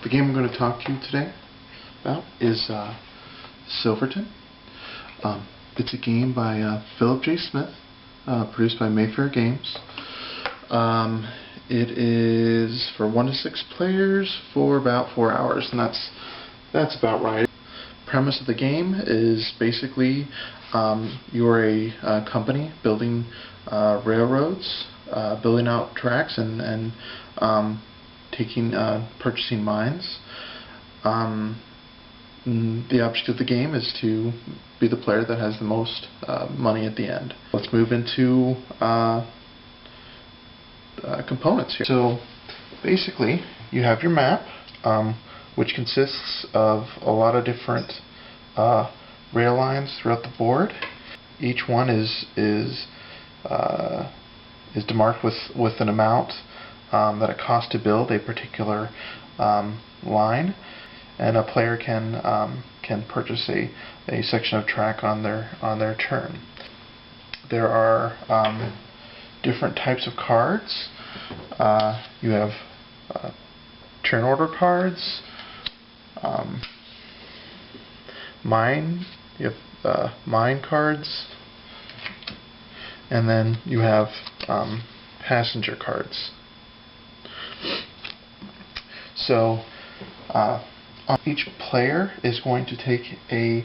The game I'm going to talk to you today about is Silverton. It's a game by Philip J. Smith, produced by Mayfair Games. It is for 1 to 6 players for about 4 hours, and that's about right. Premise of the game is basically you're a company building railroads, building out tracks, and purchasing mines. The object of the game is to be the player that has the most money at the end. Let's move into components here. So basically you have your map, which consists of a lot of different rail lines throughout the board. Each one is demarked with an amount that it costs to build a particular line, and a player can purchase a section of track on their turn. There are different types of cards. You have turn order cards, you have mine cards, and then you have passenger cards. So each player is going to take a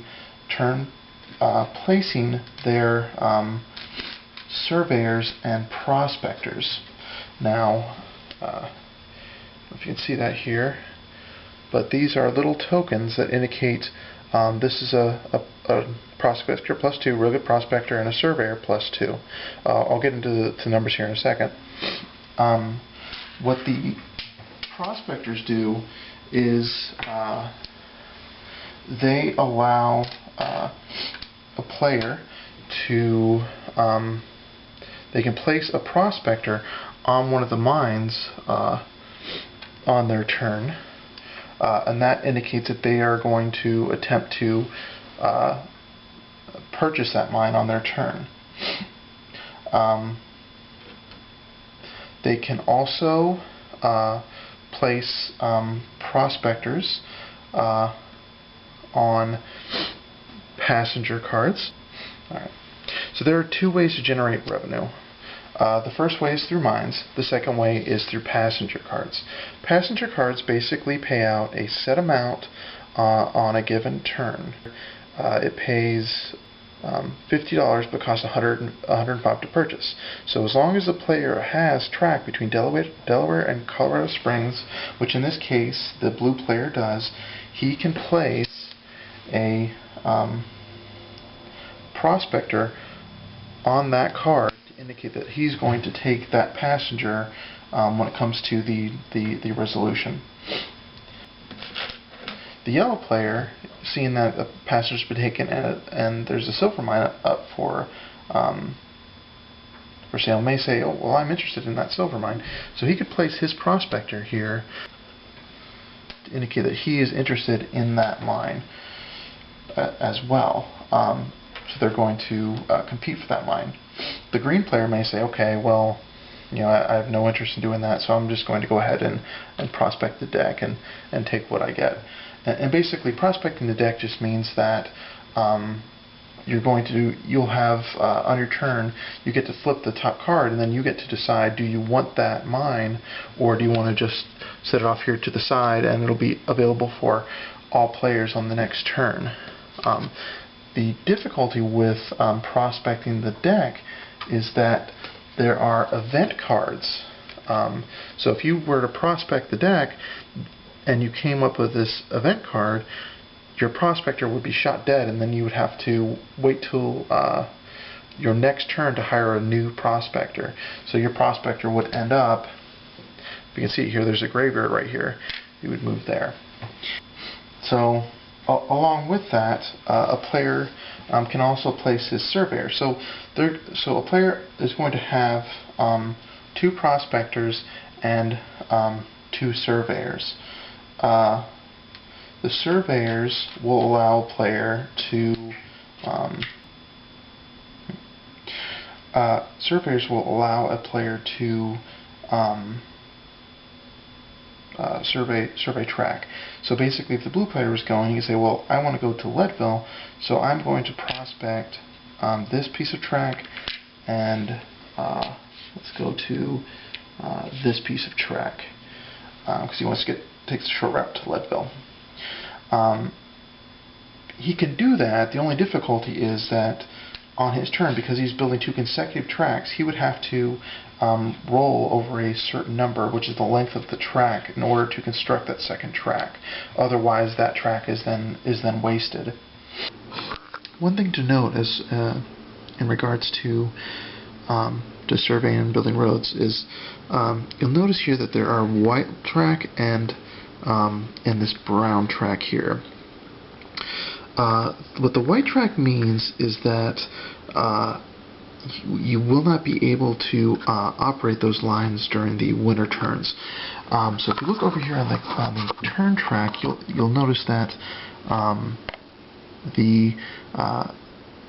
turn placing their surveyors and prospectors. Now, if you can see that here, but these are little tokens that indicate this is a prospector +2, real good prospector, and a surveyor +2. I'll get into the numbers here in a second. What the prospectors do is they allow a player to they can place a prospector on one of the mines on their turn, and that indicates that they are going to attempt to purchase that mine on their turn. They can also place prospectors on passenger cards. Alright. So there are 2 ways to generate revenue. The first way is through mines. The second way is through passenger cards. Passenger cards basically pay out a set amount on a given turn. It pays $50 but costs $105 to purchase. So as long as the player has track between Delaware and Colorado Springs, which in this case the blue player does, he can place a prospector on that card to indicate that he's going to take that passenger when it comes to the resolution. The yellow player, seeing that a passenger's been taken and there's a silver mine up for sale, may say, oh, well, I'm interested in that silver mine. So he could place his prospector here to indicate that he is interested in that mine as well. So they're going to compete for that mine. The green player may say, okay, well, I have no interest in doing that, so I'm just going to go ahead and prospect the deck and take what I get. And basically, prospecting the deck just means that you'll have on your turn, you get to flip the top card, and then you get to decide, do you want that mine, or do you want to just set it off here to the side and it'll be available for all players on the next turn. The difficulty with prospecting the deck is that there are event cards. So if you were to prospect the deck and you came up with this event card, your prospector would be shot dead, and then you would have to wait till your next turn to hire a new prospector. So your prospector would end up, if you can see here, there's a graveyard right here. You would move there. So along with that, a player can also place his surveyor. So a player is going to have 2 prospectors and 2 surveyors. The surveyors will allow a player to survey track. So basically, if the blue player is going, you can say, well, I want to go to Leadville, so I'm going to prospect this piece of track, and let's go to this piece of track, because he wants to takes the short route to Leadville. He can do that. The only difficulty is that on his turn, because he's building 2 consecutive tracks, he would have to roll over a certain number, which is the length of the track, in order to construct that second track. Otherwise, that track is then wasted. One thing to note is in regards to surveying and building roads is you'll notice here that there are white track and this brown track here. What the white track means is that you will not be able to operate those lines during the winter turns. So if you look over here on the turn track, you'll notice that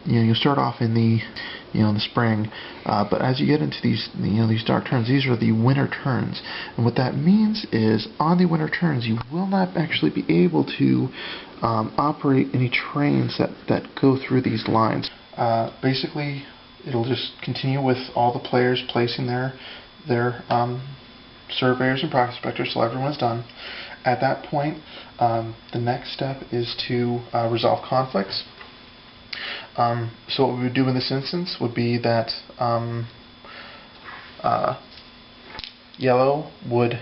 you'll start off in the in the spring, but as you get into these these dark turns, these are the winter turns, and what that means is on the winter turns you will not actually be able to operate any trains that go through these lines. Basically, it'll just continue with all the players placing their surveyors and prospectors till everyone's done. At that point, the next step is to resolve conflicts. So what we would do in this instance would be that yellow would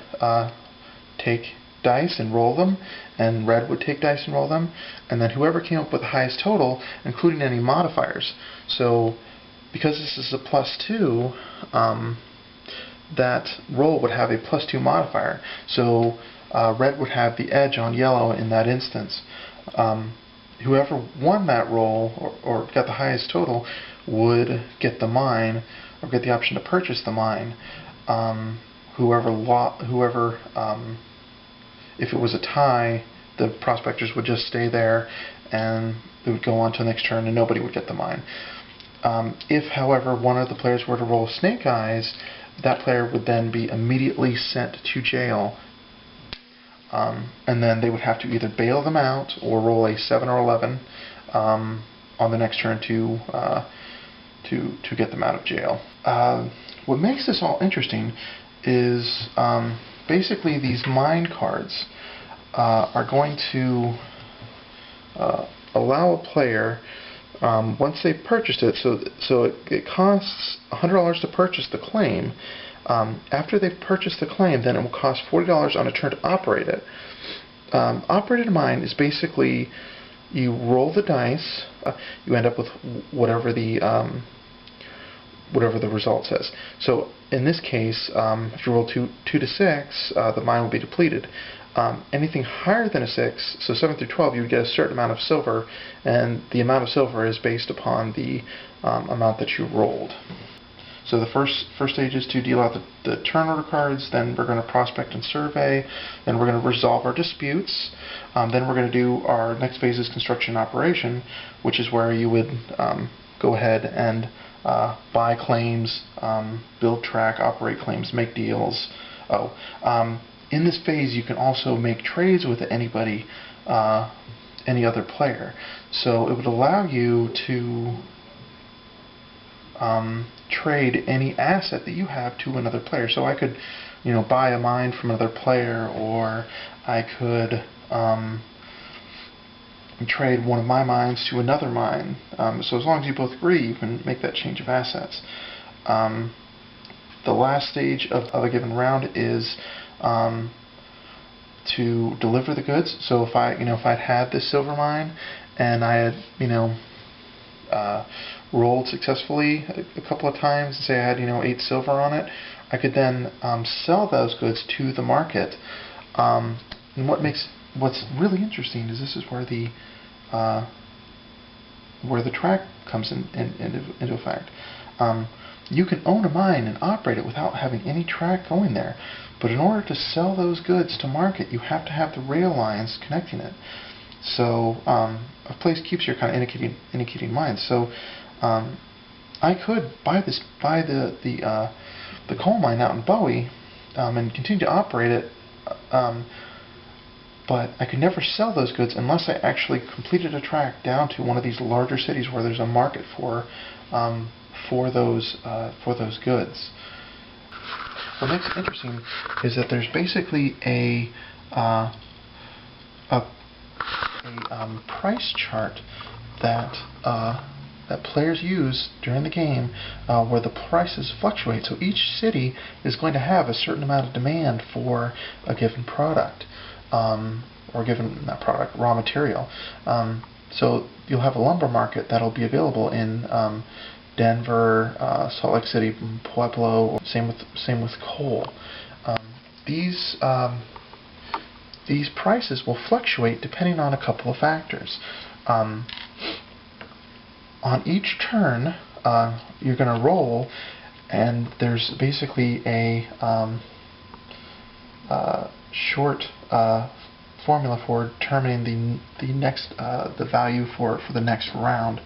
take dice and roll them, and red would take dice and roll them, and then whoever came up with the highest total, including any modifiers. So because this is a +2, that roll would have a +2 modifier. So red would have the edge on yellow in that instance. Whoever won that roll or got the highest total would get the mine, or get the option to purchase the mine. If it was a tie, the prospectors would just stay there, and it would go on to the next turn, and nobody would get the mine. If, however, one of the players were to roll snake eyes, that player would then be immediately sent to jail. And then they would have to either bail them out or roll a 7 or 11 on the next turn to get them out of jail. What makes this all interesting is basically these mine cards are going to allow a player, once they've purchased it, so it costs $100 to purchase the claim. After they've purchased the claim, then it will cost $40 on a turn to operate it. Operated mine is basically you roll the dice, you end up with whatever the result says. So in this case, if you roll 2 to 6, the mine will be depleted. Anything higher than a 6, so 7 through 12, you would get a certain amount of silver, and the amount of silver is based upon the amount that you rolled. So the first stage is to deal out the turn order cards, then we're going to prospect and survey, then we're going to resolve our disputes, then we're going to do our next phase is construction and operation, which is where you would go ahead and buy claims, build track, operate claims, make deals. In this phase you can also make trades with anybody, any other player. So it would allow you to trade any asset that you have to another player. So I could, buy a mine from another player, or I could trade one of my mines to another mine. So as long as you both agree, you can make that change of assets. The last stage of a given round is to deliver the goods. So if I'd had this silver mine and I had, rolled successfully a couple of times, and say I had 8 silver on it, I could then sell those goods to the market. And what's really interesting is this is where the track comes into effect. You can own a mine and operate it without having any track going there, but in order to sell those goods to market, you have to have the rail lines connecting it. So a place keeps your kind of indicating mines. So I could buy the coal mine out in Bowie and continue to operate it But I could never sell those goods unless I actually completed a track down to one of these larger cities where there's a market for those goods. What makes it interesting is that there's basically a price chart that that players use during the game, where the prices fluctuate. So each city is going to have a certain amount of demand for a given product, or given not product, raw material. So you'll have a lumber market that'll be available in Denver, Salt Lake City, Pueblo. Same with coal. These prices will fluctuate depending on a couple of factors. On each turn, you're going to roll, and there's basically a short formula for determining the value for the next round.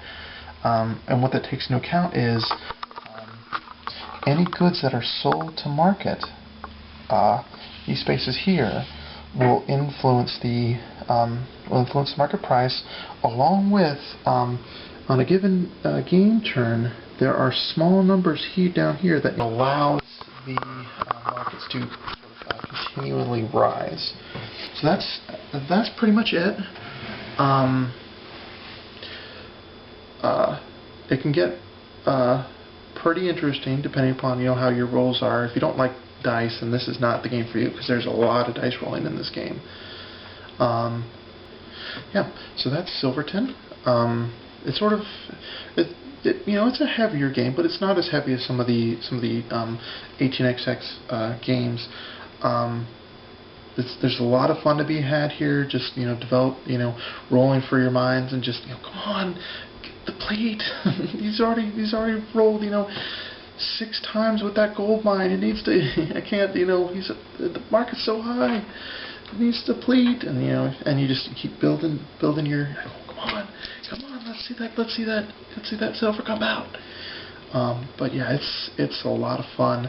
And what that takes into account is any goods that are sold to market. These spaces here will influence the market price, along with on a given game turn, there are small numbers down here that allows the markets to continually rise. So that's pretty much it. It can get pretty interesting depending upon how your rolls are. If you don't like dice, then this is not the game for you, because there's a lot of dice rolling in this game. Yeah, so that's Silverton. It's sort of it's a heavier game, but it's not as heavy as some of the 18xx games. There's a lot of fun to be had here. Just develop rolling for your minds, and just come on, get the plate. he's already rolled 6 times with that gold mine. It needs to. I can't. The market's so high. It needs to deplete, and and you just keep building your. Come on, let's see that silver come out. But yeah, it's a lot of fun.